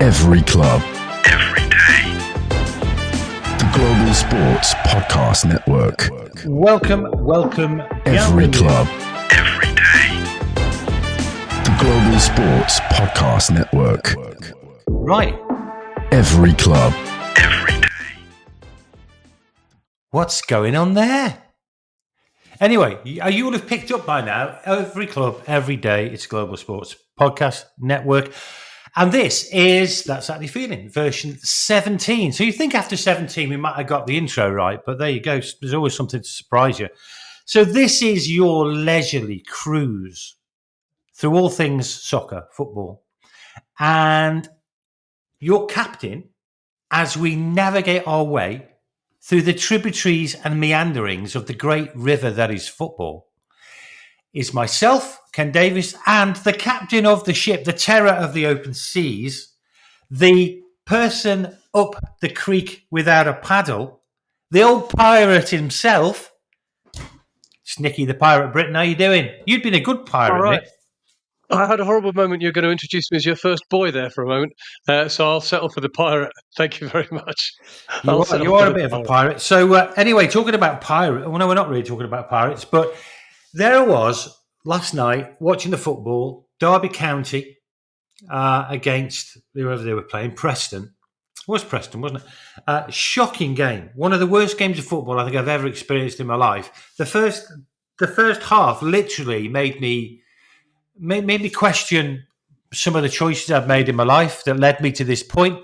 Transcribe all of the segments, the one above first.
Every club. Every day. The Global Sports Podcast Network. Welcome. Every club. Every day. The Global Sports Podcast Network. Right. Every club. Every day. What's going on there? Anyway, you will have picked up by now, every club, every day, it's Global Sports Podcast Network. And this is That's Saturday Feeling, version 17. So you think after 17 we might have got the intro right, but there you go. There's always something to surprise you. So this is your leisurely cruise through all things soccer, football, and your captain as we navigate our way through the tributaries and meanderings of the great river that is football, is myself, Ken Davies, and the captain of the ship, the terror of the open seas, the person up the creek without a paddle, the old pirate himself. It's Nicky the Pirate Britten. How you doing? You'd been a good pirate, All right. Nick. I had a horrible moment. You're going to introduce me as your first boy there for a moment, so I'll settle for the pirate. Thank you very much. You are a bit of a pirate. So anyway, talking about pirate. Well, no, we're not really talking about pirates, but there I was last night watching the football, Derby County against whoever they were playing, Preston. It was Preston, wasn't it? Shocking game. One of the worst games of football I think I've ever experienced in my life. The first half literally made me question some of the choices I've made in my life that led me to this point.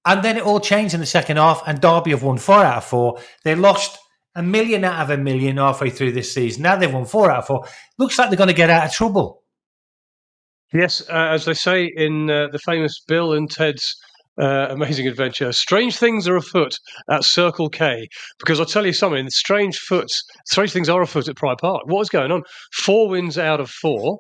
And then it all changed in the second half, and Derby have won 4 out of 4. They lost 1 million out of 1 million halfway through this season. Now they've won 4 out of 4. Looks like they're going to get out of trouble. Yes, as they say in the famous Bill and Ted's Amazing Adventure, strange things are afoot at Circle K. Because I'll tell you something, strange things are afoot at Pride Park. What is going on? 4 wins out of 4,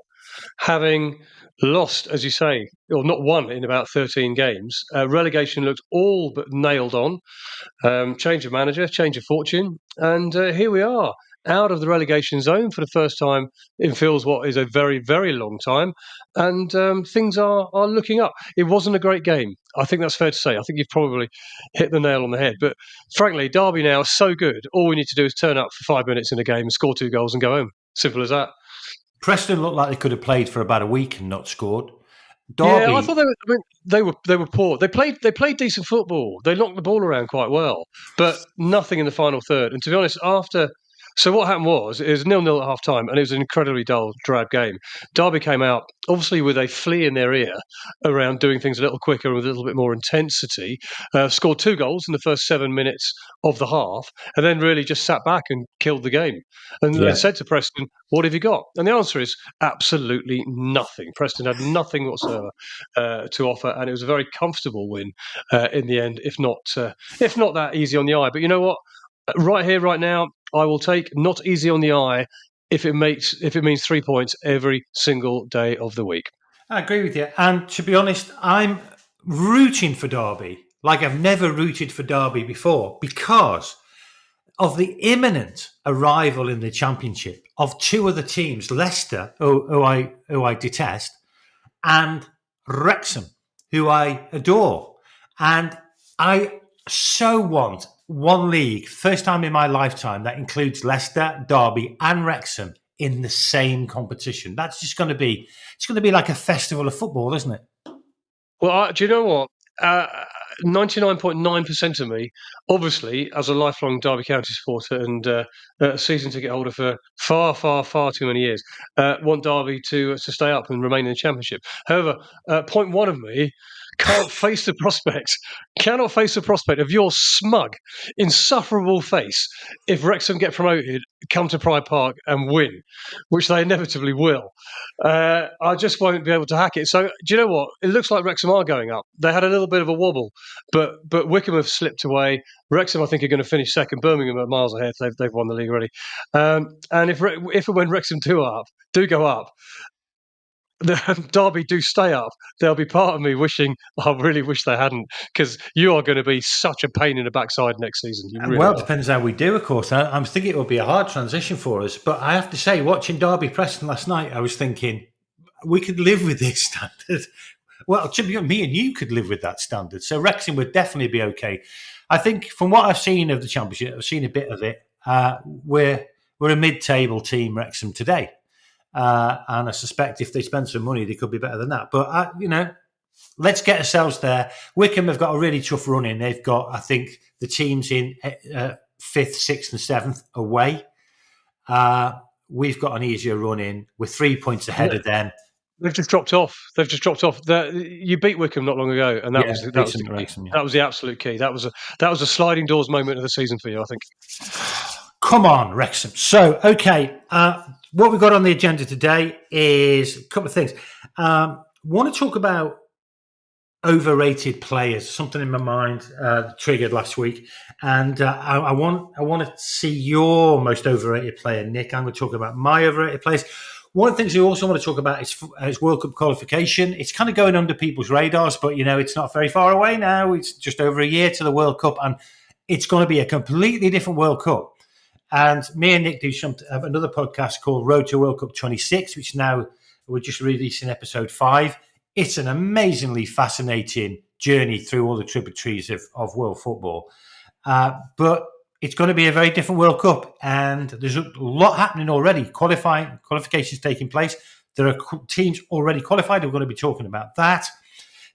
having lost, as you say, or not won in about 13 games. Relegation looked all but nailed on. Change of manager, change of fortune. And here we are, out of the relegation zone for the first time in feels what is a very, very long time. And things are looking up. It wasn't a great game. I think that's fair to say. I think you've probably hit the nail on the head. But frankly, Derby now is so good. All we need to do is turn up for 5 minutes in a game and score 2 goals and go home. Simple as that. Preston looked like they could have played for about a week and not scored. Derby, yeah, I thought they were poor. They played decent football. They knocked the ball around quite well, but nothing in the final third. And to be honest, so what happened was it was 0-0 at half time, and it was an incredibly dull, drab game. Derby came out obviously with a flea in their ear around doing things a little quicker and with a little bit more intensity. Scored 2 goals in the first 7 minutes of the half, and then really just sat back and killed the game. And they said to Preston, "What have you got?" And the answer is absolutely nothing. Preston had nothing whatsoever to offer, and it was a very comfortable win in the end, if not that easy on the eye. But you know what? Right here, right now, I will take not easy on the eye if it means 3 points every single day of the week. I agree with you. And to be honest, I'm rooting for Derby like I've never rooted for Derby before because of the imminent arrival in the Championship of 2 other teams, Leicester, who I detest, and Wrexham, who I adore. And I so want one league, first time in my lifetime, that includes Leicester, Derby and Wrexham in the same competition. That's just going to be, it's going to be like a festival of football, isn't it? Well, do you know what? 99.9% of me, obviously, as a lifelong Derby County supporter and a season ticket holder for far, far, far too many years, want Derby to stay up and remain in the Championship. However, 0.1 of me cannot face the prospect of your smug, insufferable face if Wrexham get promoted, come to Pride Park and win, which they inevitably will. I just won't be able to hack it. So, do you know what? It looks like Wrexham are going up. They had a little bit of a wobble, but Wickham have slipped away. Wrexham, I think, are going to finish second. Birmingham are miles ahead. They've won the league already. And if and when Wrexham do go up, the Derby do stay up, there'll be part of me wishing, I really wish they hadn't, because you are going to be such a pain in the backside next season. Well, it depends how we do, of course. I'm thinking it will be a hard transition for us, but I have to say, watching Derby Preston last night, I was thinking we could live with this standard. Well, to be honest, me and you could live with that standard. So Wrexham would definitely be okay. I think from what I've seen of the Championship, I've seen a bit of it. We're a mid-table team, Wrexham, today. And I suspect if they spend some money, they could be better than that. But, let's get ourselves there. Wickham have got a really tough run in. They've got, I think, the teams in 5th, 6th and 7th away. We've got an easier run in. We're 3 points ahead of them. They've just dropped off. You beat Wickham not long ago, and that was the absolute key. That was a sliding doors moment of the season for you, I think. Come on, Wrexham. So, okay, what we've got on the agenda today is a couple of things. Want to talk about overrated players. Something in my mind triggered last week, and I want to see your most overrated player, Nick. I'm going to talk about my overrated players. One of the things we also want to talk about is World Cup qualification. It's kind of going under people's radars, but it's not very far away now. It's just over a year to the World Cup, and it's going to be a completely different World Cup. And me and Nick do another podcast called Road to World Cup 26, which now we're just releasing episode 5. It's an amazingly fascinating journey through all the tributaries of world football. But it's going to be a very different World Cup, and there's a lot happening already. Qualifications taking place. There are teams already qualified. We're going to be talking about that.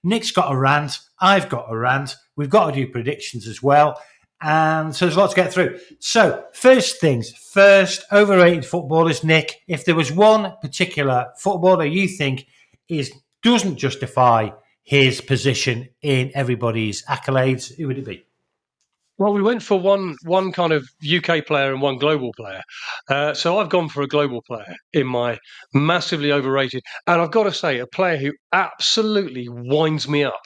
Nick's got a rant. I've got a rant. We've got to do predictions as well. And so there's a lot to get through. So first things first, overrated footballers. Nick, if there was one particular footballer you think doesn't justify his position in everybody's accolades, who would it be? Well, we went for one kind of UK player and one global player. So I've gone for a global player in my massively overrated. And I've got to say, a player who absolutely winds me up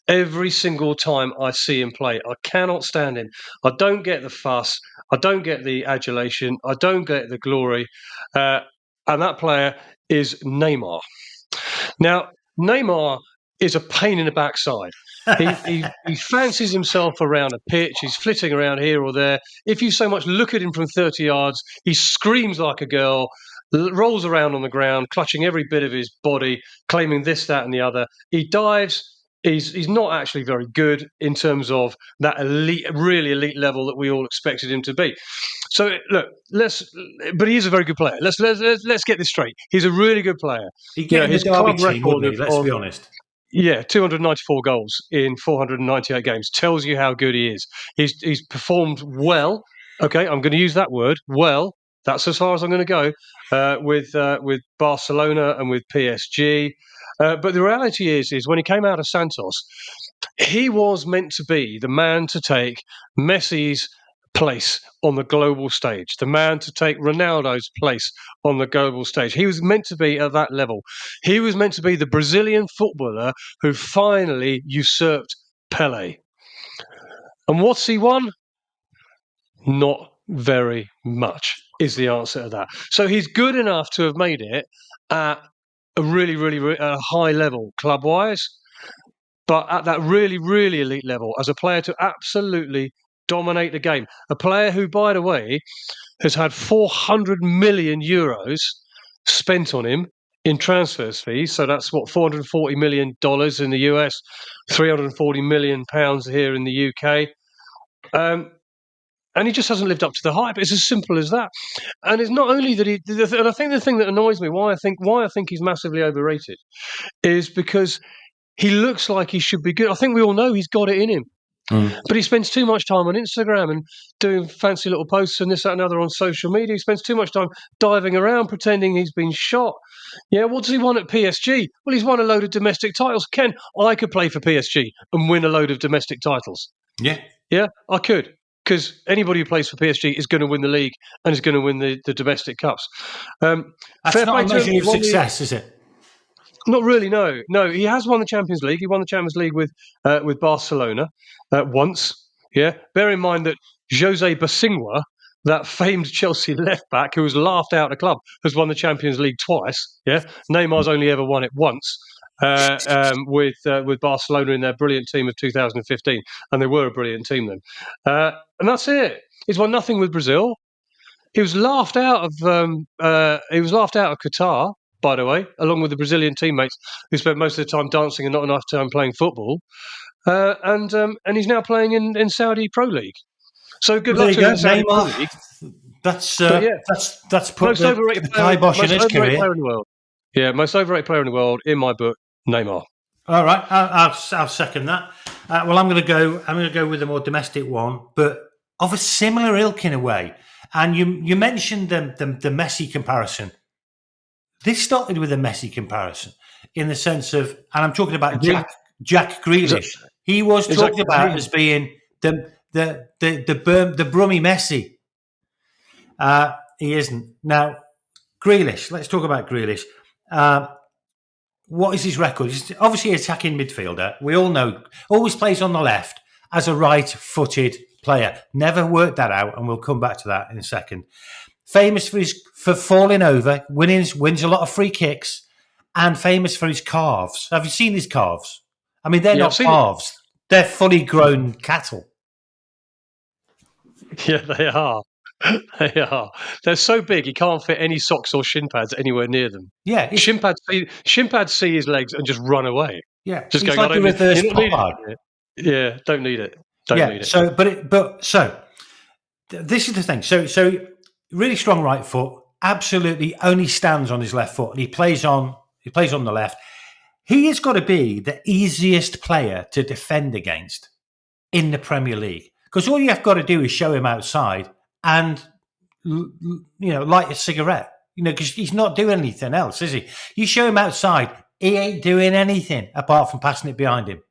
every single time I see him play. I cannot stand him. I don't get the fuss. I don't get the adulation. I don't get the glory. And that player is Neymar. Now, Neymar is a pain in the backside. He fancies himself around a pitch. He's flitting around here or there. If you so much look at him from 30 yards, he screams like a girl, rolls around on the ground, clutching every bit of his body, claiming this, that, and the other. He dives. He's not actually very good in terms of that really elite level that we all expected him to be. So look, but he is a very good player. Let's get this straight. He's a really good player. He get his club team, wouldn't he? Let's be honest. Yeah, 294 goals in 498 games tells you how good he is. He's performed well. Okay, I'm going to use that word, well. That's as far as I'm going to go with Barcelona and with PSG. But the reality is when he came out of Santos, he was meant to be the man to take Messi's place on the global stage, the man to take Ronaldo's place on the global stage. He was meant to be at that level. He was meant to be the Brazilian footballer who finally usurped Pelé. And what's he won? Not very much is the answer to that. So he's good enough to have made it at a really, really high level club-wise, but at that really, really elite level as a player to absolutely dominate the game. A player who, by the way, has had 400 million euros spent on him in transfers fees. So that's what, $440 million in the US, 340 million pounds here in the UK. And he just hasn't lived up to the hype. It's as simple as that. And it's not only that and I think the thing that annoys me, why I think he's massively overrated, is because he looks like he should be good. I think we all know he's got it in him. But he spends too much time on Instagram and doing fancy little posts and this, that, and other on social media. He spends too much time diving around pretending he's been shot. Yeah, what does he want at PSG? Well, he's won a load of domestic titles. Ken, I could play for PSG and win a load of domestic titles. Yeah, I could. Because anybody who plays for PSG is going to win the league and is going to win the domestic cups. That's not a measure of success, is it? Not really, no. No, he has won the Champions League. He won the Champions League with Barcelona once. Yeah, bear in mind that Jose Bosingwa, that famed Chelsea left back who was laughed out of the club, has won the Champions League twice. Yeah, Neymar's only ever won it once with Barcelona in their brilliant team of 2015, and they were a brilliant team then. And that's it. He's won nothing with Brazil. He was laughed out of Qatar. by the way, along with the Brazilian teammates who spent most of the time dancing and not enough time playing football. And he's now playing in Saudi Pro League. So good Well, luck there to you him go, in the Saudi Pro Neymar. League. That's But yeah, put the kibosh in his career. player in the world. Yeah, most overrated player in the world, in my book, Neymar. All right, I'll second that. Well, I'm going to go with a more domestic one, but of a similar ilk in a way. And you mentioned the Messi comparison. This started with a Messi comparison in the sense of, and I'm talking about Jack Grealish. He was talked about as being the Brummy Messi. He isn't. Now, Grealish, let's talk about Grealish. What is his record? He's obviously an attacking midfielder. We all know. Always plays on the left as a right-footed player. Never worked that out, and we'll come back to that in a second. Famous for falling over, wins a lot of free kicks, and famous for his calves. Have you seen his calves? I mean, they're not calves. They're fully grown cattle. Yeah, they are. They are. They're so big he can't fit any socks or shin pads anywhere near them. Yeah, shin pads see his legs and just run away. Yeah, just it's like a reverse Popeye. Yeah, don't need it. Don't need it. So, this is the thing. So really strong right foot. Absolutely, only stands on his left foot, and he plays on the left. He has got to be the easiest player to defend against in the Premier League, because all you have got to do is show him outside and light a cigarette. Because he's not doing anything else, is he? You show him outside, he ain't doing anything apart from passing it behind him.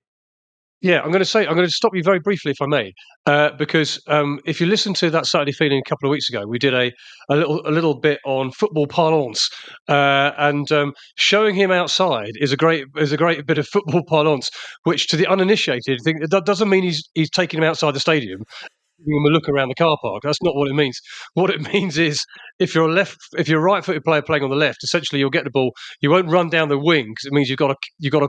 Yeah, I'm going to stop you very briefly, if I may, because if you listen to that Saturday Feeling a couple of weeks ago, we did a little bit on football parlance, and showing him outside is a great bit of football parlance, which to the uninitiated, that doesn't mean he's taking him outside the stadium, giving him a look around the car park. That's not what it means. What it means is if you're a right-footed player playing on the left, essentially you'll get the ball. You won't run down the wing because it means you've got to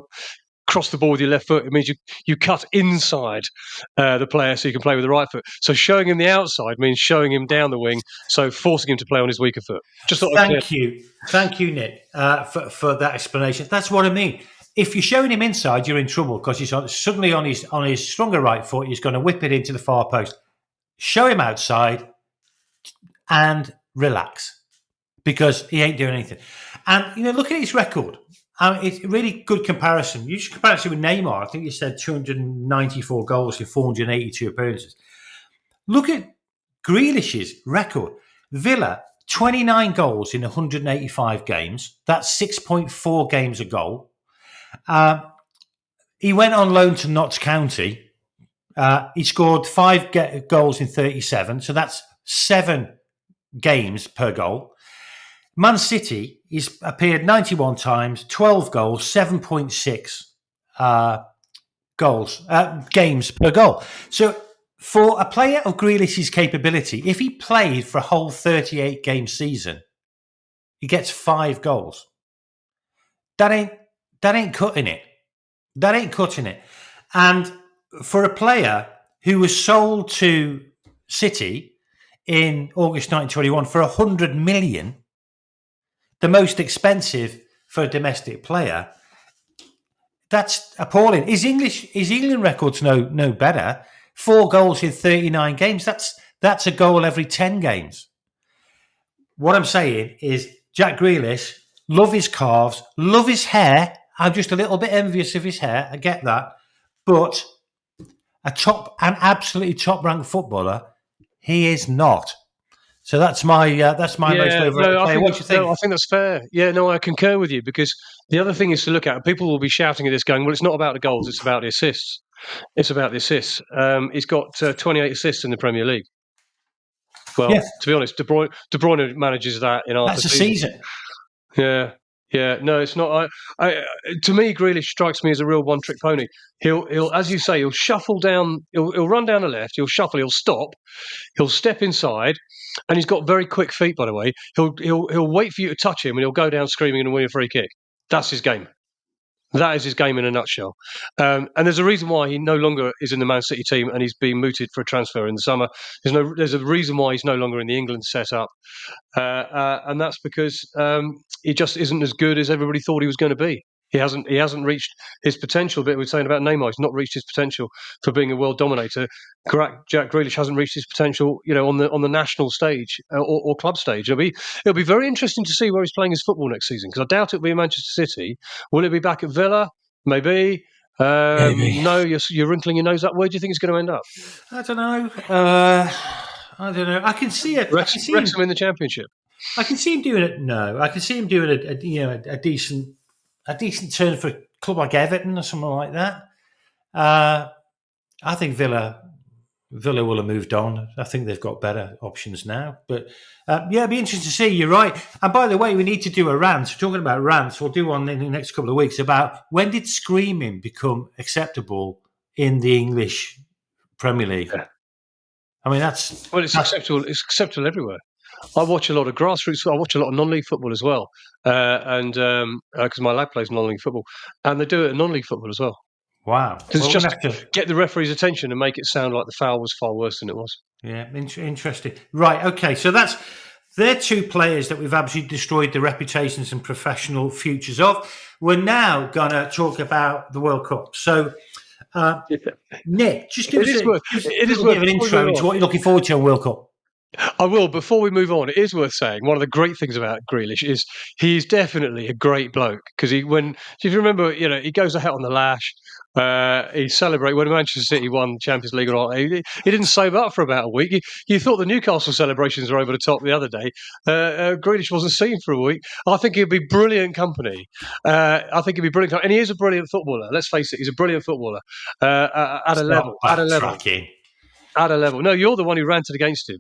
cross the ball with your left foot. It means you cut inside the player so you can play with the right foot. So showing him the outside means showing him down the wing, so forcing him to play on his weaker foot. Just thank you, Nick, for that explanation. That's what I mean. If you're showing him inside, you're in trouble because he's suddenly on his stronger right foot. He's going to whip it into the far post. Show him outside and relax because he ain't doing anything. And look at his record. It's a really good comparison. You should compare it with Neymar. I think you said 294 goals in 482 appearances. Look at Grealish's record. Villa, 29 goals in 185 games. That's 6.4 games a goal. He went on loan to Notts County. He scored 5 goals in 37. So that's 7 games per goal. Man City, he's appeared 91 times, 12 goals, 7.6 games per goal. So for a player of Grealish's capability, if he played for a whole 38-game season, he gets 5 goals. That ain't cutting it. That ain't cutting it. And for a player who was sold to City in August 1921 for 100 million, the most expensive for a domestic player, that's appalling. His England record's no better. 4 goals in 39 games. That's a goal every 10 games. What I'm saying is Jack Grealish, love his calves, love his hair. I'm just a little bit envious of his hair. I get that. But an absolutely top-ranked footballer, he is not. So that's my most overrated player. What do you think? No, I think that's fair. Yeah, no, I concur with you because the other thing is to look at. People will be shouting at this, going, "Well, it's not about the goals; it's about the assists. It's about the assists." He's got 28 assists in the Premier League. Well, to be honest, De Bruyne manages that in half a season. Yeah. No, it's not. To me, Grealish strikes me as a real one-trick pony. He'll, as you say, he'll shuffle down. He'll run down the left. He'll shuffle. He'll stop. He'll step inside, and he's got very quick feet. By the way, he'll wait for you to touch him, and he'll go down screaming and win a free kick. That's his game. That is his game in a nutshell. And there's a reason why he no longer is in the Man City team and he's being mooted for a transfer in the summer. There's a reason why he's no longer in the England setup. And that's because he just isn't as good as everybody thought he was going to be. He hasn't reached his potential. But we're saying about Neymar, he's not reached his potential for being a world dominator. Jack Grealish hasn't reached his potential, on the national stage or club stage. It'll be very interesting to see where he's playing his football next season, because I doubt it'll be in Manchester City. Will it be back at Villa? Maybe. Maybe. No, you're wrinkling your nose up. Where do you think it's going to end up? I don't know. I don't know. I can see it. Wrexham in the Championship. I can see him doing it. No, I can see him doing a decent turn for a club like Everton or something like that. I think Villa will have moved on. I think they've got better options now. But it'd be interesting to see. You're right. And by the way, we need to do a rant. Talking about rants, we'll do one in the next couple of weeks about when did screaming become acceptable in the English Premier League. Yeah. I mean, it's acceptable. It's acceptable everywhere. I watch a lot of grassroots. I watch a lot of non-league football as well, and because my lad plays non-league football, and they do it at non-league football as well. Wow! It's just to get the referee's attention and make it sound like the foul was far worse than it was. Yeah, interesting. Right? Okay, so they're two players that we've absolutely destroyed the reputations and professional futures of. We're now gonna talk about the World Cup. So. Nick, just give us an intro into what you're looking forward to on World Cup. I will. Before we move on, it is worth saying one of the great things about Grealish is he's definitely a great bloke, because if you remember, he goes ahead on the lash. He celebrated when Manchester City won the Champions League. He didn't save up for about a week. You thought the Newcastle celebrations were over the top the other day. Grealish wasn't seen for a week. I think he'd be brilliant company. And he is a brilliant footballer. Let's face it, he's a brilliant footballer at a level. At a level. No, you're the one who ranted against him.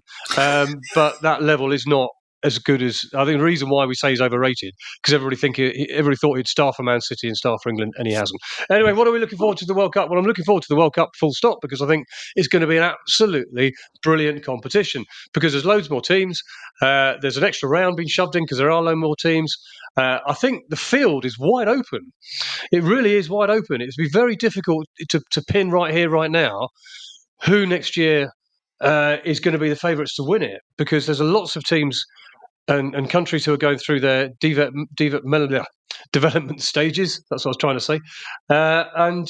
But that level is not as good as... I think the reason why we say he's overrated, because everybody thought he'd star for Man City and star for England, and he hasn't. Anyway, what are we looking forward to the World Cup? Well, I'm looking forward to the World Cup full stop, because I think it's going to be an absolutely brilliant competition, because there's loads more teams. There's an extra round being shoved in because there are loads more teams. I think the field is wide open. It really is wide open. It's be very difficult to pin right here, right now, who next year is going to be the favourites to win it, because there's lots of teams and countries who are going through their development stages. That's what I was trying to say. And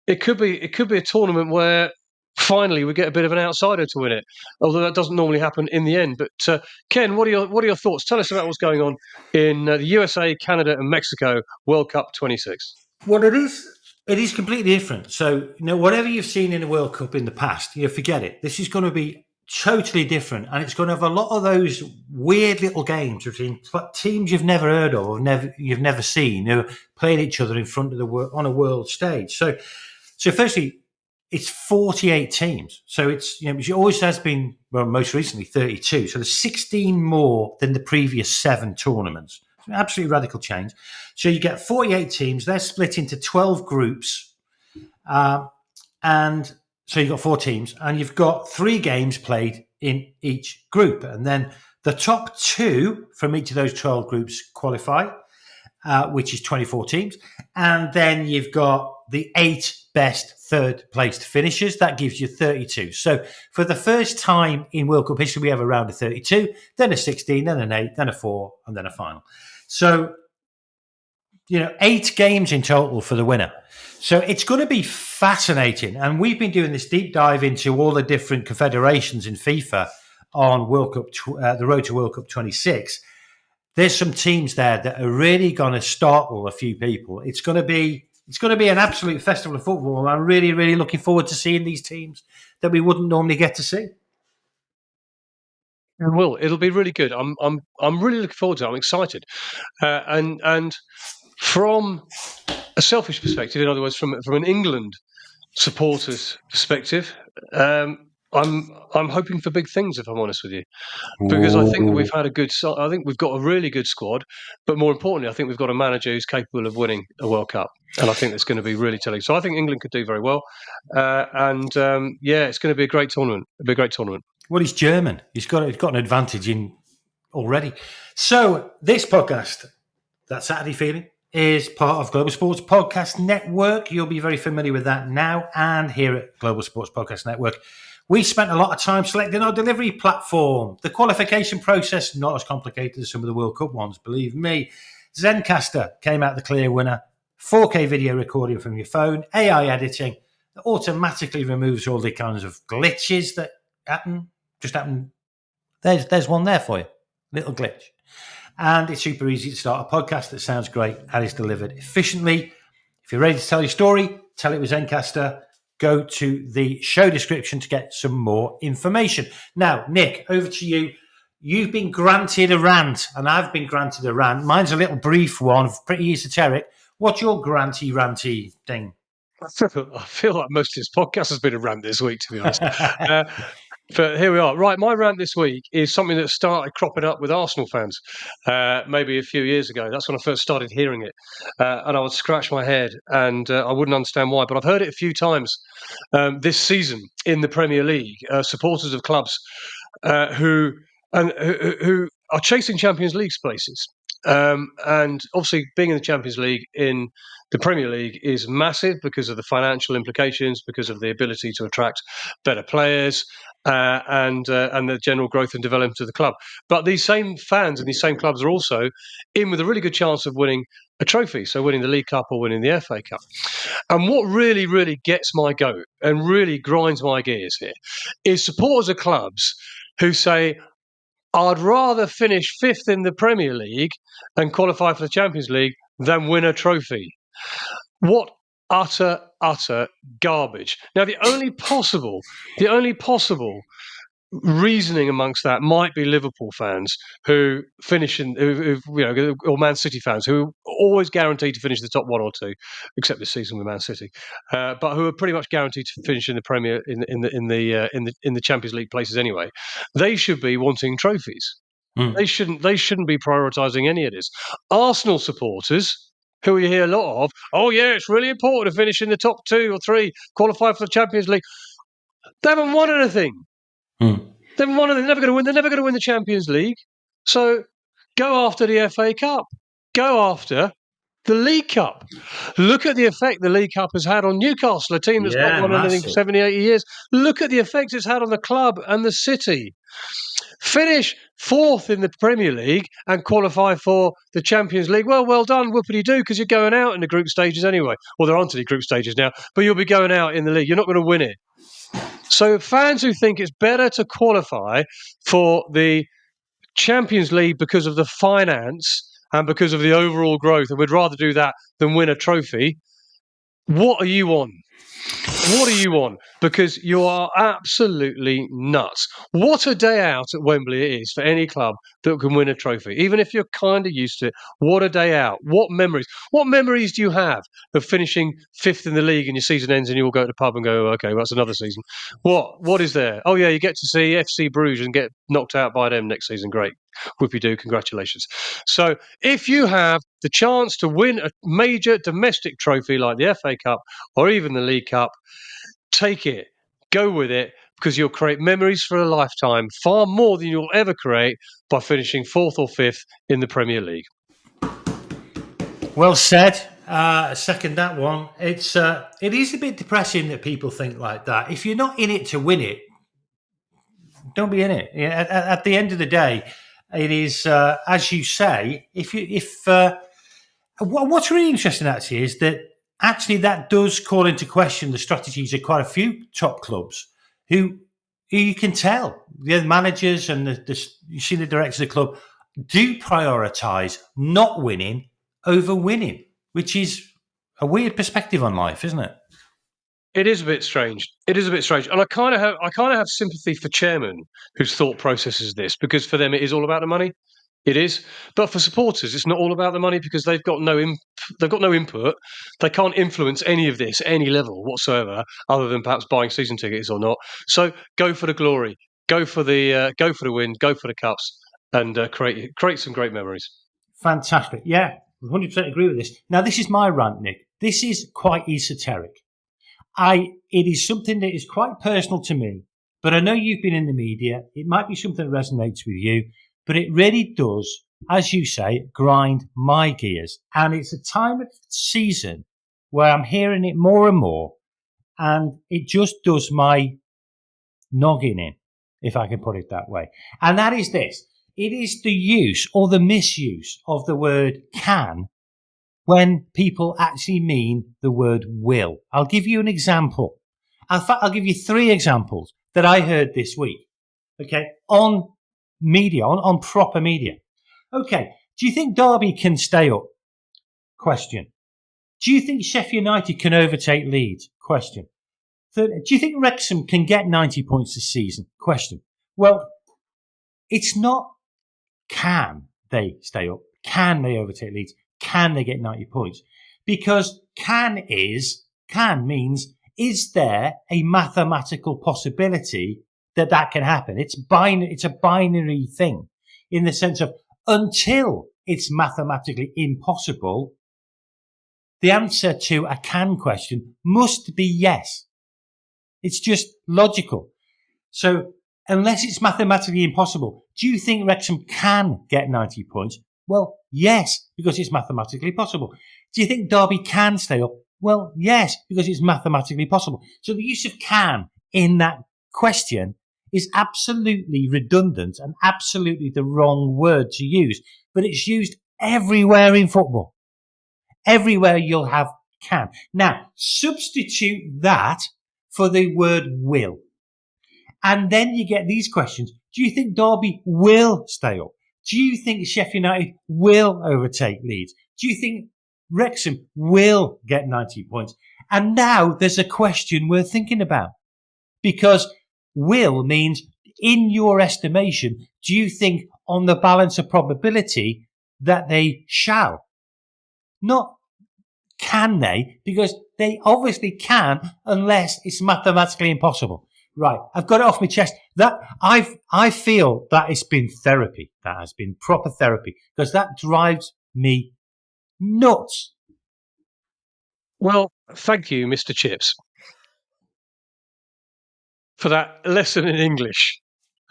it could be a tournament where finally we get a bit of an outsider to win it, although that doesn't normally happen in the end. But Ken, what are your thoughts? Tell us about what's going on in the USA, Canada and Mexico World Cup 26. Well, it is completely different. So, whatever you've seen in the World Cup in the past, forget it. This is going to be totally different, and it's going to have a lot of those weird little games between teams you've never heard of, you've never seen, who playing each other in front of on a world stage. So firstly, it's 48 teams. So it's it always has been, well, most recently 32. So there's 16 more than the previous 7 tournaments. It's an absolutely radical change. So you get 48 teams. They're split into 12 groups, and so you've got 4 teams, and you've got 3 games played in each group. And then the top 2 from each of those 12 groups qualify, which is 24 teams. And then you've got the 8 best third-placed finishers. That gives you 32. So for the first time in World Cup history, we have a round of 32, then a 16, then an 8, then a 4, and then a final. So, 8 games in total for the winner. So it's going to be fascinating. And we've been doing this deep dive into all the different confederations in FIFA on World Cup, the road to World Cup 26. There's some teams there that are really going to startle a few people. It's going to be an absolute festival of football. I'm really, really looking forward to seeing these teams that we wouldn't normally get to see. And it'll be really good. I'm really looking forward to it. I'm excited. And from a selfish perspective, in other words, from an England supporter's perspective, I'm hoping for big things, if I'm honest with you, because I think we've had I think we've got a really good squad, but more importantly, I think we've got a manager who's capable of winning a World Cup, and I think that's going to be really telling. So I think England could do very well, it's going to be a great tournament. It'll be a great tournament. Well, he's German. He's got an advantage in already. So this podcast, That Saturday Feeling, is part of Global Sports Podcast Network. You'll be very familiar with that now. And here at Global Sports Podcast Network, we spent a lot of time selecting our delivery platform. The qualification process, not as complicated as some of the World Cup ones, believe me. Zencastr came out the clear winner. 4K video recording from your phone, AI editing that automatically removes all the kinds of glitches that happen. There's one there for you, little glitch. And it's super easy to start a podcast that sounds great and is delivered efficiently. If you're ready to tell your story, tell it with Zencastr. Go to the show description to get some more information. Now, Nick, over to you. You've been granted a rant, and I've been granted a rant. Mine's a little brief one, pretty esoteric. What's your ranty thing? I feel like most of this podcast has been a rant this week, to be honest. But here we are. Right, my rant this week is something that started cropping up with Arsenal fans maybe a few years ago. That's when I first started hearing it. And I would scratch my head and I wouldn't understand why. But I've heard it a few times this season in the Premier League. Supporters of clubs who are chasing Champions League places. And obviously being in the Champions League in the Premier League is massive because of the financial implications, because of the ability to attract better players, and the general growth and development of the club. But these same fans and these same clubs are also in with a really good chance of winning a trophy, so winning the League Cup or winning the FA Cup. And what really, really gets my goat and really grinds my gears here is supporters of clubs who say, I'd rather finish fifth in the Premier League and qualify for the Champions League than win a trophy. What utter garbage. Now, the only possible reasoning amongst that might be Liverpool fans who finish or Man City fans who are always guaranteed to finish the top one or two, except this season with Man City, but who are pretty much guaranteed to finish in the Premier in the Champions League places anyway. They should be wanting trophies. They shouldn't be prioritising any of this. Arsenal supporters, who we hear a lot of, oh yeah, it's really important to finish in the top 2 or 3, qualify for the Champions League. They haven't won anything. They haven't won anything. They're never going to win the Champions League. So go after the FA Cup. Go after the League Cup. Look at the effect the League Cup has had on Newcastle, a team that's not won anything for 70, 80 years. Look at the effect it's had on the club and the city. Finish 4th in the Premier League and qualify for the Champions League. Well done, whoopity-doo, because you're going out in the group stages anyway. Well, there aren't any group stages now, but you'll be going out in the league. You're not going to win it. So fans who think it's better to qualify for the Champions League because of the finance and because of the overall growth, and we'd rather do that than win a trophy, what are you on? What are you on? Because you are absolutely nuts. What a day out at Wembley it is for any club that can win a trophy. Even if you're kind of used to it, what a day out. What memories? What memories do you have of finishing 5th in the league and your season ends and you all go to the pub and go, okay, well, that's another season. What is there? Oh, yeah, you get to see FC Bruges and get knocked out by them next season. Great. Whoopie-doo, congratulations. So if you have the chance to win a major domestic trophy like the FA Cup or even the League Cup, take it, go with it, because you'll create memories for a lifetime, far more than you'll ever create by finishing 4th or 5th in the Premier League. Well said. Second that one. It is a bit depressing that people think like that. If you're not in it to win it, don't be in it. At the end of the day, it is as you say. What's really interesting actually is that that does call into question the strategies of quite a few top clubs who you can tell the managers and the senior directors of the club do prioritise not winning over winning, which is a weird perspective on life, isn't it? It is a bit strange. And I kind of have sympathy for chairmen whose thought process is this, because for them it is all about the money. It is, but for supporters, it's not all about the money because they've got no input. They can't influence any of this at any level whatsoever, other than perhaps buying season tickets or not. So go for the glory, go for the win, go for the cups, and create some great memories. Fantastic, yeah, 100% agree with this. Now, this is my rant, Nick. This is quite esoteric. It is something that is quite personal to me, but I know you've been in the media. It might be something that resonates with you. But it really does as you say, grind my gears. And it's a time of season where I'm hearing it more and more, and it just does my noggin in, if I can put it that way. And that is this. It is the use or the misuse of the word can when people actually mean the word will. I'll give you an example. In fact, I'll give you 3 examples that I heard this week. Okay, on media, on proper media. Okay, do you think Derby can stay up? Question. Do you think Sheffield United can overtake Leeds? Question. Do you think Wrexham can get 90 points this season? Question. Well, it's not can they stay up, can they overtake Leeds, can they get 90 points? Because can means, is there a mathematical possibility that can happen? It's a binary thing in the sense of until it's mathematically impossible, the answer to a can question must be yes. It's just logical. So unless it's mathematically impossible, do you think Wrexham can get 90 points? Well, yes, because it's mathematically possible. Do you think Derby can stay up? Well, yes, because it's mathematically possible. So the use of can in that question is absolutely redundant and absolutely the wrong word to use. But it's used everywhere in football. Everywhere you'll have can. Now, substitute that for the word will. And then you get these questions. Do you think Derby will stay up? Do you think Sheffield United will overtake Leeds? Do you think Wrexham will get 90 points? And now there's a question worth thinking about. Because will means, in your estimation, do you think on the balance of probability that they shall? Not can they, because they obviously can unless it's mathematically impossible. Right, I've got it off my chest. That I feel that it's been therapy. That has been proper therapy because that drives me nuts. Well, thank you, Mr. Chips, for that lesson in English.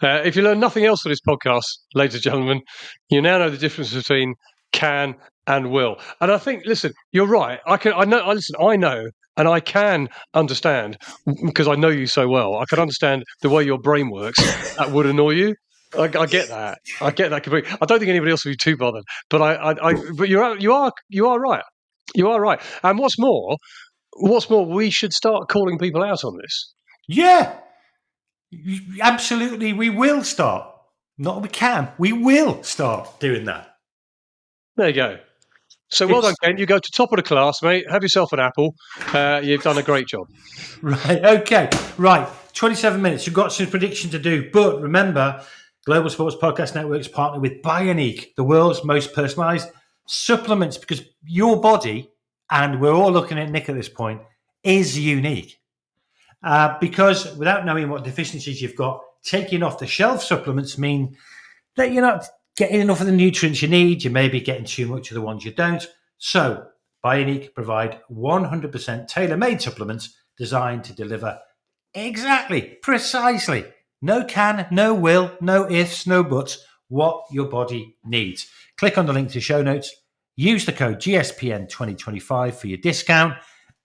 If you learn nothing else from this podcast, ladies and gentlemen, you now know the difference between can and will. And I think, listen, you're right. I know, and I can understand because I know you so well. I can understand the way your brain works. That would annoy you. I get that. I get that completely. I don't think anybody else would be too bothered. But but you are right. You are right. And what's more, we should start calling people out on this. Yeah, absolutely. We will start. Not we can. We will start doing that. There you go. So well done, Ken. You go to top of the class, mate. Have yourself an apple. You've done a great job. Right. Okay. Right. 27 minutes. You've got some prediction to do. But remember, Global Sports Podcast Network's partnered with Bioniq, the world's most personalised supplements, because your body, and we're all looking at Nick at this point, is unique. Because without knowing what deficiencies you've got, taking off the shelf supplements mean that you're not getting enough of the nutrients you need. You may be getting too much of the ones you don't. So Bioniq provide 100% tailor-made supplements designed to deliver exactly, precisely, no can, no will, no ifs, no buts, what your body needs. Click on the link to show notes. Use the code GSPN 2025 for your discount.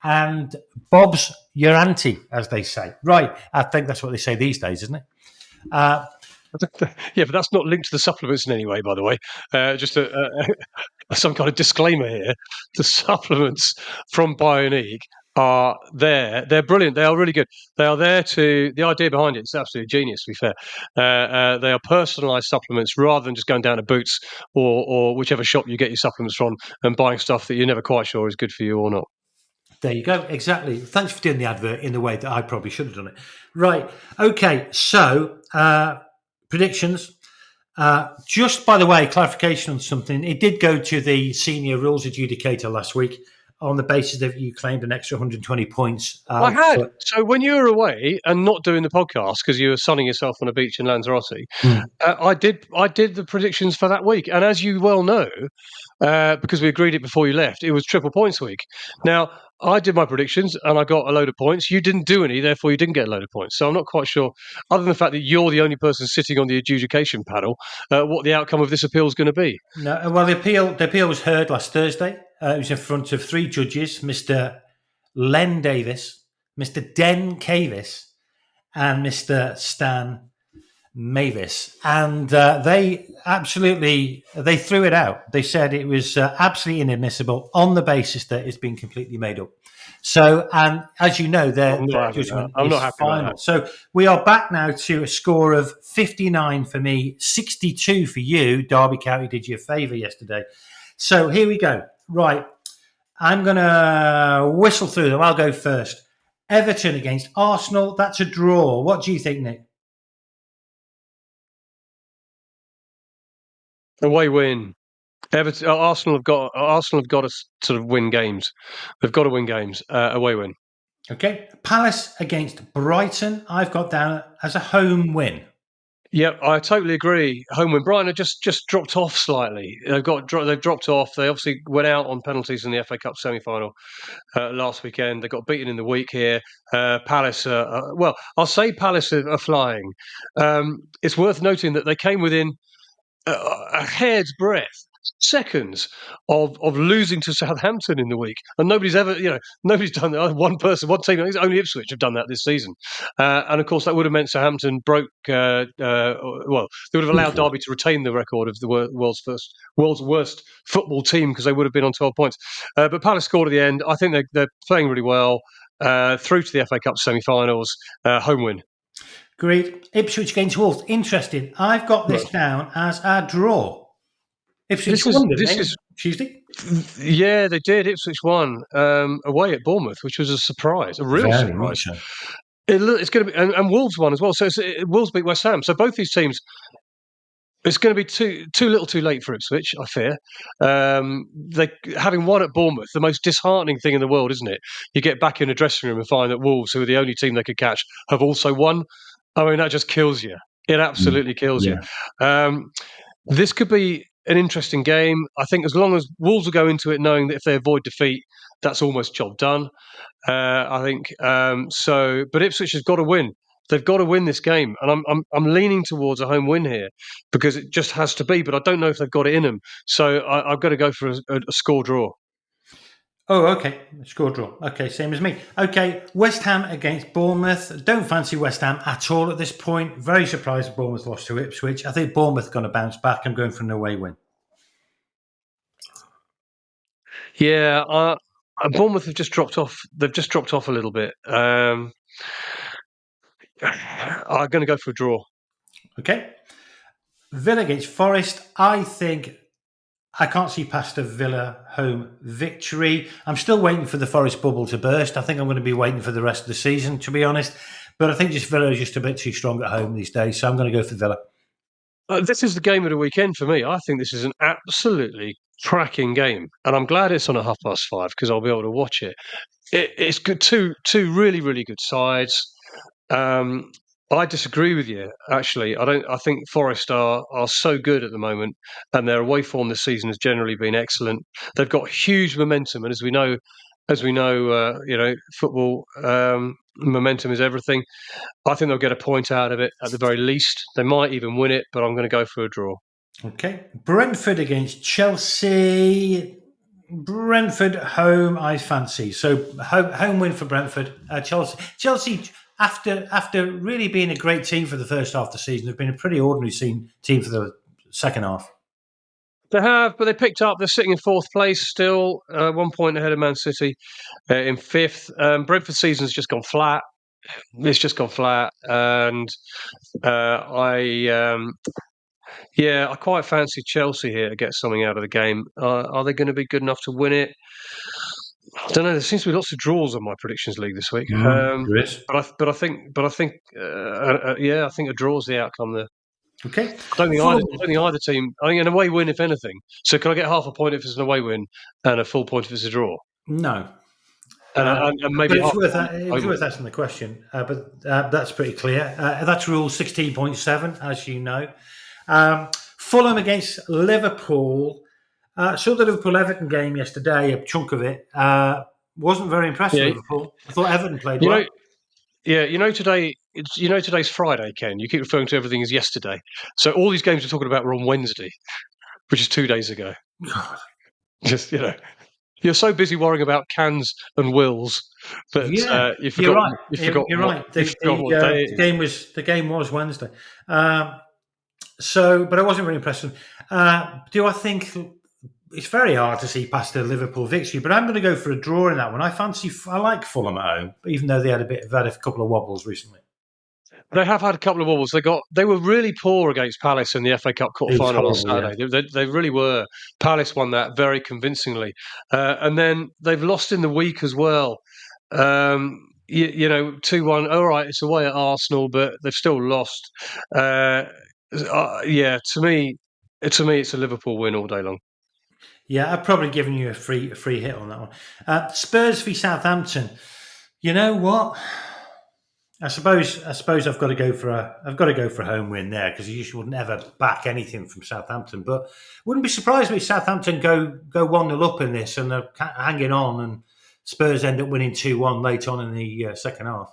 And Bob's your auntie, as they say. Right, I think that's what they say these days, isn't it? Yeah, but that's not linked to the supplements in any way, by the way. Just some kind of disclaimer here. The supplements from Bioniq are there. They're brilliant. They are really good. They are there to... The idea behind it is absolutely genius, to be fair. They are personalised supplements rather than just going down to Boots or whichever shop you get your supplements from and buying stuff that you're never quite sure is good for you or not. There you go. Exactly. Thanks for doing the advert in the way that I probably should have done it. Right. Okay. So, predictions. Just by the way, clarification on something. It did go to the senior rules adjudicator last week on the basis that you claimed an extra 120 points. I had. So when you were away and not doing the podcast because you were sunning yourself on a beach in Lanzarote, I did the predictions for that week. And as you well know, because we agreed it before you left, it was triple points week. Now, I did my predictions and I got a load of points. You didn't do any, therefore you didn't get a load of points. So I'm not quite sure, other than the fact that you're the only person sitting on the adjudication panel, what the outcome of this appeal is going to be. No, well, the appeal was heard last Thursday. It was in front of 3 judges: Mr. Len Davies, Mr. Den Cavis, and Mr. Stan Mavis, and they threw it out. They said it was absolutely inadmissible on the basis that it's been completely made up. So, and as you know, their judgment is final. So we are back now to a score of 59 for me, 62 for you. Derby County did you a favour yesterday. So here we go. Right, I'm going to whistle through them. I'll go first. Everton against Arsenal. That's a draw. What do you think, Nick? Away win. Arsenal have got to sort of win games. They've got to win games. Away win. Okay. Palace against Brighton. I've got down as a home win. Yep, I totally agree. Home win. Brighton have just dropped off slightly. They've dropped off. They obviously went out on penalties in the FA Cup semi-final last weekend. They got beaten in the week here. Palace. Well, I'll say Palace are flying. It's worth noting that they came within a hair's breadth, seconds of losing to Southampton in the week, and nobody's done that. One team, only Ipswich have done that this season, and of course that would have meant Southampton broke. Well, they would have allowed Derby to retain the record of the world's worst football team because they would have been on 12 points. But Palace scored at the end. I think they're playing really well. Through to the FA Cup semi-finals, home win. Great. Ipswich against Wolves. Interesting. I've got this down as a draw. Ipswich won, didn't they? Tuesday? Yeah, they did. Ipswich won away at Bournemouth, which was a surprise, a real surprise. So. It's going to be, and Wolves won as well. So Wolves beat West Ham. So both these teams, it's going to be too little too late for Ipswich, I fear. They having won at Bournemouth, the most disheartening thing in the world, isn't it? You get back in a dressing room and find that Wolves, who are the only team they could catch, have also won. I mean, that just kills you. It absolutely kills you. This could be an interesting game. I think as long as Wolves will go into it knowing that if they avoid defeat, that's almost job done. I think so. But Ipswich has got to win. They've got to win this game, and I'm leaning towards a home win here because it just has to be. But I don't know if they've got it in them. So I've got to go for a score draw. Oh, okay. Score draw. Okay, same as me. Okay, West Ham against Bournemouth. Don't fancy West Ham at all at this point. Very surprised Bournemouth lost to Ipswich. I think Bournemouth are going to bounce back. I'm going for an away win. Yeah, Bournemouth have just dropped off. They've just dropped off a little bit. I'm going to go for a draw. Okay. Villa against Forest. I think I can't see past a Villa home victory. I'm still waiting for the Forest bubble to burst. I think I'm going to be waiting for the rest of the season, to be honest. But I think just Villa is just a bit too strong at home these days. So I'm going to go for Villa. This is the game of the weekend for me. I think this is an absolutely cracking game. And I'm glad it's on at 5:30 because I'll be able to watch it. It's good. Two really, really good sides. I disagree with you. Actually, I think Forest are so good at the moment, and their away form this season has generally been excellent. They've got huge momentum, and as we know, football momentum is everything. I think they'll get a point out of it at the very least. They might even win it, but I'm going to go for a draw. Okay, Brentford against Chelsea. Brentford home, I fancy. So home win for Brentford. Chelsea. After really being a great team for the first half of the season, they've been a pretty ordinary team for the second half. They have, but they picked up. They're sitting in fourth place still, 1 point ahead of Man City in fifth. Brentford's season's just gone flat. It's just gone flat, and I quite fancy Chelsea here to get something out of the game. Are they going to be good enough to win it? I don't know. There seems to be lots of draws on my predictions league this week. There is. But I think I think a draw's the outcome there. Okay. I don't think either team. I think an away win, if anything. So can I get half a point if it's an away win and a full point if it's a draw? No. And maybe it's worth asking the question. But that's pretty clear. That's rule 16.7, as you know. Fulham against Liverpool. Saw the Liverpool-Everton game yesterday, a chunk of it. Wasn't very impressed with Yeah, Liverpool. I thought Everton played you well. know, today. Today's Friday, Ken. You keep referring to everything as yesterday. So all these games we're talking about were on Wednesday, which is 2 days ago. Just you're so busy worrying about cans and wills that Yeah, you've you're forgotten right. you've You're forgotten what right. you've forgotten what day it is. The game was Wednesday. But I wasn't very impressed. Do I think it's very hard to see past a Liverpool victory? But I'm going to go for a draw in that one. I like Fulham at home, even though they had a couple of wobbles recently. They have had a couple of wobbles. They were really poor against Palace in the FA Cup quarter It was final on horrible. Saturday. They really were. Palace won that very convincingly, and then they've lost in the week as well. 2-1. All right, it's away at Arsenal, but they've still lost. Yeah, to me, it's a Liverpool win all day long. Yeah, I've probably given you a free hit on that one. Spurs v Southampton. You know what? I suppose I've got to go for a home win there, because you usually would never back anything from Southampton. But wouldn't be surprised if Southampton go 1-0 up in this and they're hanging on, and Spurs end up winning 2-1 late on in the second half.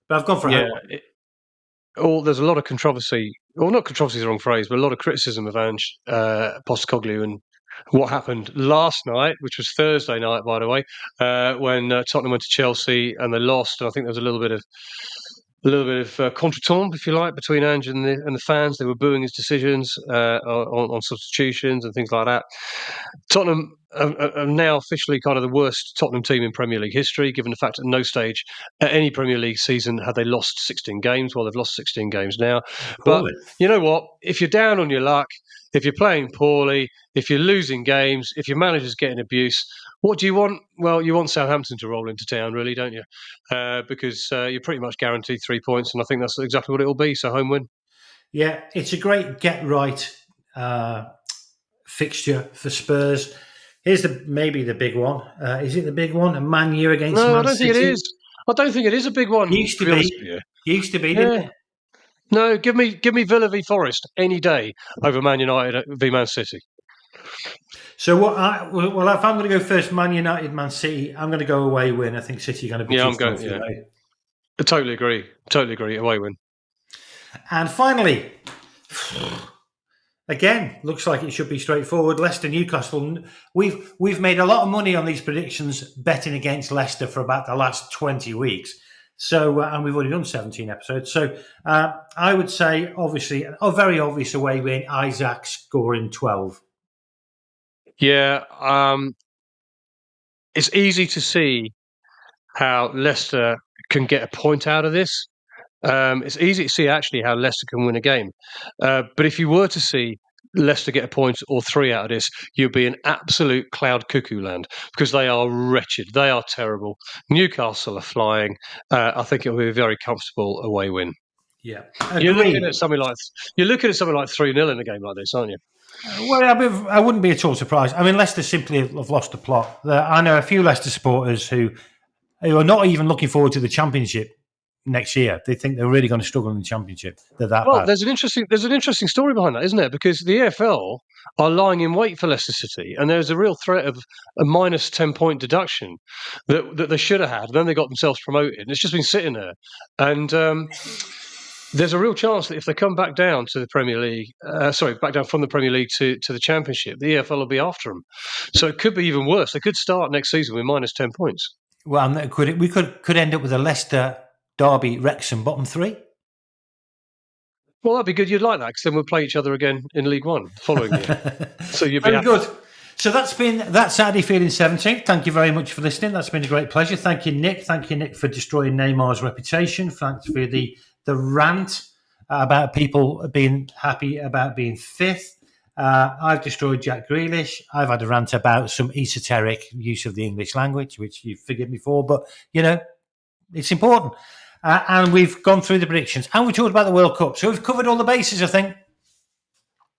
But I've gone for a home win. There's a lot of controversy, or not controversy is the wrong phrase, but a lot of criticism of Ange Postecoglou and what happened last night, which was Thursday night, by the way, when Tottenham went to Chelsea and they lost. And I think there was a little bit of contretemps, if you like, between Ange and the fans. They were booing his decisions on substitutions and things like that. Tottenham are now officially kind of the worst Tottenham team in Premier League history, given the fact at no stage at any Premier League season had they lost 16 games. Well, they've lost 16 games now. But you know what? If you're down on your luck, if you're playing poorly, if you're losing games, if your manager's getting abuse, what do you want? Well, you want Southampton to roll into town, really, don't you? Because you're pretty much guaranteed 3 points, and I think that's exactly what it'll be. So home win. Yeah, it's a great get right fixture for Spurs. Here's maybe the big one. Is it the big one? A Man U against Man City? No, I don't think it is. I don't think it is a big one. Used to be. Used to be, didn't it? No, give me Villa v Forest any day over Man United v Man City. So if I'm going to go first, Man United, Man City, I'm going to go away win. I think City are going to be away. I totally agree. Away win. And finally, again, looks like it should be straightforward. Leicester, Newcastle. We've made a lot of money on these predictions betting against Leicester for about the last 20 weeks. So, and we've already done 17 episodes. So, I would say, obviously, a very obvious away win. Isaac scoring 12. Yeah, it's easy to see how Leicester can get a point out of this. It's easy to see actually how Leicester can win a game. But if you were to see Leicester get a point or 3 out of this, you'd be in absolute cloud cuckoo land, because they are wretched. They are terrible. Newcastle are flying. I think it'll be a very comfortable away win. Yeah, you're looking at something like 3-0 in a game like this, aren't you? Well, I wouldn't be at all surprised. I mean, Leicester simply have lost the plot. I know a few Leicester supporters who are not even looking forward to the Championship next year. They think they're really going to struggle in the Championship. They're that bad. There's an interesting story behind that, isn't there? Because the EFL are lying in wait for Leicester City, and there's a real threat of a minus 10-point deduction that they should have had. And then they got themselves promoted. And it's just been sitting there, and there's a real chance that if they come back down to the Premier League, back down from the Premier League to the Championship, the EFL will be after them. So it could be even worse. They could start next season with minus 10 points. Well, we could end up with a Leicester Derby Wrexham bottom 3. Well, that'd be good. You'd like that, because then we'll play each other again in League One the following year. So you'd be very good. So that's been that Saturday Feeling 17. Thank you very much for listening. That's been a great pleasure. Thank you, Nick. Thank you, Nick, for destroying Neymar's reputation. Thanks for the rant about people being happy about being fifth. I've destroyed Jack Grealish. I've had a rant about some esoteric use of the English language, which you've forgiven me for, but it's important. And we've gone through the predictions, and we talked about the World Cup. So we've covered all the bases, I think.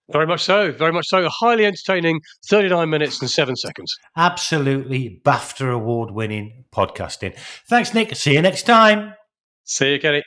Very much so. Very much so. A highly entertaining 39 minutes and 7 seconds. Absolutely BAFTA award-winning podcasting. Thanks, Nick. See you next time. See you, Kenny.